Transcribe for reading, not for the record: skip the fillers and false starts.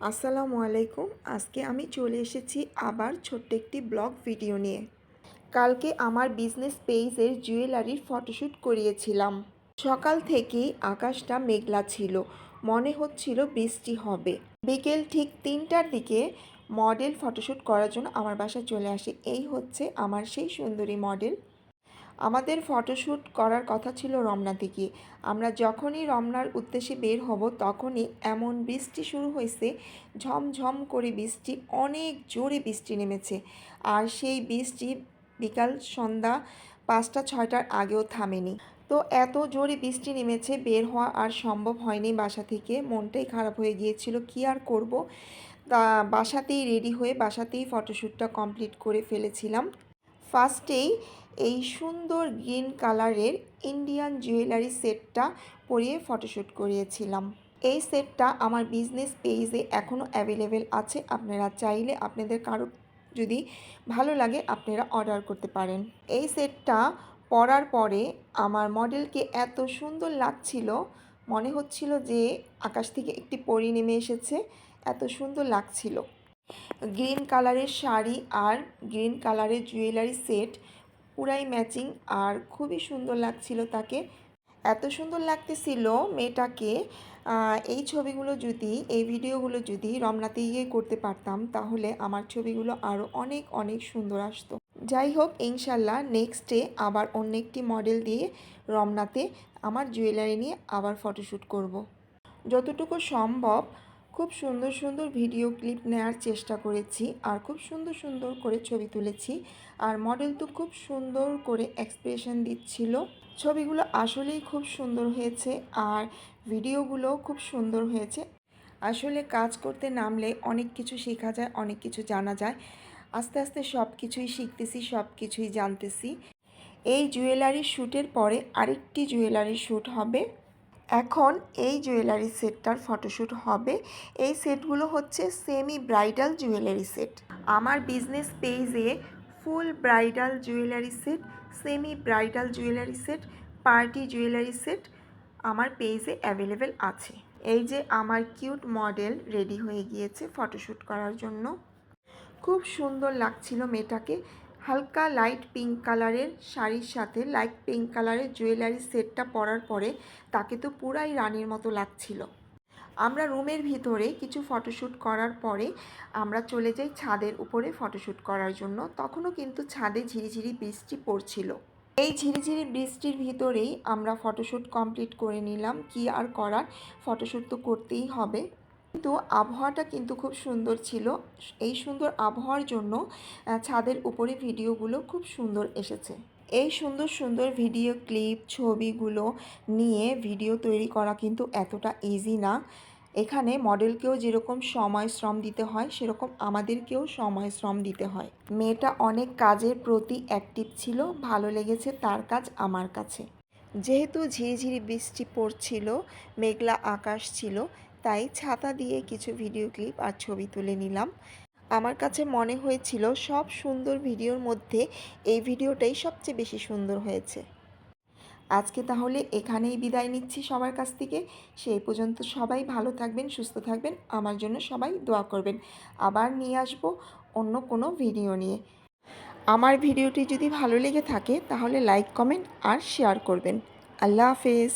আসসালামু আলাইকুম। আজকে আমি চলে এসেছি আবার ছোট্ট একটি ব্লগ ভিডিও নিয়ে। কালকে আমার বিজনেস পেজের জুয়েলারির ফটোশ্যুট করিয়েছিলাম। সকাল থেকেই আকাশটা মেঘলা ছিল, মনে হচ্ছিল বৃষ্টি হবে। বিকেল ঠিক 3টার দিকে মডেল ফটোশ্যুট করার জন্য আমার বাসায় চলে আসে। এই হচ্ছে আমার সেই সুন্দরী মডেল। আমাদের ফটোশ্যুট করার কথা ছিল রমনা থেকে। আমরা যখনই রমনার উদ্দেশ্যে বের হব তখনই এমন বৃষ্টি শুরু হয়েছে, ঝমঝম করে বৃষ্টি, অনেক জোরে বৃষ্টি নেমেছে। আর সেই বৃষ্টি বিকাল সন্ধ্যা 5টা 6টার আগেও থামেনি। তো এত জোরে বৃষ্টি নেমেছে, বের হওয়া আর সম্ভব হয়নি বাসা থেকে। মনটাই খারাপ হয়ে গিয়েছিল, কী আর করব। তা বাসাতেই রেডি হয়ে বাসাতেই ফটোশ্যুটটা কমপ্লিট করে ফেলেছিলাম। ফার্স্টেই এই সুন্দর গ্রিন কালারের ইন্ডিয়ান জুয়েলারি সেটটা পরিয়ে ফটোশ্যুট করিয়েছিলাম। এই সেটটা আমার বিজনেস পেজে এখনও অ্যাভেলেবেল আছে। আপনারা চাইলে আপনাদের কারো যদি ভালো লাগে আপনারা অর্ডার করতে পারেন। এই সেটটা পরার পরে আমার মডেলকে এত সুন্দর লাগছিল, মনে হচ্ছিল যে আকাশ থেকে একটি পরী নেমে এসেছে, এত সুন্দর লাগছিল। গ্রিন কালারের শাড়ি আর গ্রিন কালারের জুয়েলারি সেট পুরাই ম্যাচিং, আর খুবই সুন্দর লাগছিল তাকে। এত সুন্দর লাগতেছিল মেয়েটাকে। এই ছবিগুলো যদি, এই ভিডিওগুলো যদি রমনাতে গিয়ে করতে পারতাম তাহলে আমার ছবিগুলো আরও অনেক অনেক সুন্দর আসতো। যাই হোক, ইনশাল্লাহ নেক্সট ডে আবার অন্য একটি মডেল দিয়ে রমনাতে আমার জুয়েলারি নিয়ে আবার ফটোশ্যুট করব। যতটুকু সম্ভব খুব সুন্দর সুন্দর ভিডিও ক্লিপ নেওয়ার চেষ্টা করেছি, আর খুব সুন্দর সুন্দর করে ছবি তুলেছি। আর মডেল তো খুব সুন্দর করে এক্সপ্রেশন দিচ্ছিল। ছবিগুলো আসলেই খুব সুন্দর হয়েছে, আর ভিডিওগুলো খুব সুন্দর হয়েছে। আসলে কাজ করতে নামলে অনেক কিছু শেখা যায়, অনেক কিছু জানা যায়। আস্তে আস্তে সব কিছুই শিখতেছি, সব কিছুই জানতেছি। এই জুয়েলারি শ্যুটের পরে আরেকটি জুয়েলারি শ্যুট হবে। এখন এই জুয়েলারি সেটটার ফটোশ্যুট হবে। এই সেটগুলো হচ্ছে সেমি ব্রাইডাল জুয়েলারি সেট। আমার বিজনেস পেজে full bridal jewellery set, semi bridal jewellery set, party jewellery set আমার পেজে অ্যাভেলেবেল আছে। এই যে আমার কিউট মডেল রেডি হয়ে গিয়েছে ফটোশ্যুট করার জন্য। খুব সুন্দর লাগছিল মেয়েটাকে। হালকা লাইট পিঙ্ক কালারের শাড়ির সাথে লাইট পিঙ্ক কালারের জুয়েলারি সেটটা পরার পরে তাকে তো পুরাই রানীর মতো লাগছিল। আমরা রুমের ভিতরে কিছু ফটোশ্যুট করার পরে আমরা চলে যাই ছাদের উপরে ফটোশ্যুট করার জন্য। তখনও কিন্তু ছাদে ঝিরিঝিরি বৃষ্টি পড়ছিল। এই ঝিরিঝিরি বৃষ্টির ভিতরেই আমরা ফটোশ্যুট কমপ্লিট করে নিলাম। কি আর করার, ফটোশ্যুট তো করতেই হবে। কিন্তু আবহাওয়াটা কিন্তু খুব সুন্দর ছিল। এই সুন্দর আবহাওয়ার জন্য ছাদের উপরে ভিডিওগুলো খুব সুন্দর এসেছে। এই সুন্দর সুন্দর ভিডিও ক্লিপ ছবিগুলো নিয়ে ভিডিও তৈরি করা কিন্তু এতটা ইজি না। এখানে মডেলকেও যেরকম সময় শ্রম দিতে হয় সেরকম আমাদেরকেও সময় শ্রম দিতে হয়। মেয়েটা অনেক কাজের প্রতি অ্যাক্টিভ ছিল, ভালো লেগেছে তার কাজ আমার কাছে। যেহেতু ঝিরিঝিরি বৃষ্টি পড়ছিল, মেঘলা আকাশ ছিল, তাই ছাতা দিয়ে কিছু ভিডিও ক্লিপ আর ছবি তুলে নিলাম। আমার কাছে মনে হয়েছিল সব সুন্দর ভিডিওর মধ্যে এই ভিডিওটাই সবচেয়ে বেশি সুন্দর হয়েছে। আজকে তাহলে এখানেই বিদায় নিচ্ছি সবার কাছ থেকে। সেই পর্যন্ত সবাই ভালো থাকবেন, সুস্থ থাকবেন, আমার জন্য সবাই দোয়া করবেন। আবার নিয়ে আসবো অন্য কোনো ভিডিও নিয়ে। আমার ভিডিওটি যদি ভালো লেগে থাকে তাহলে লাইক, কমেন্ট আর শেয়ার করবেন। আল্লাহ হাফেজ।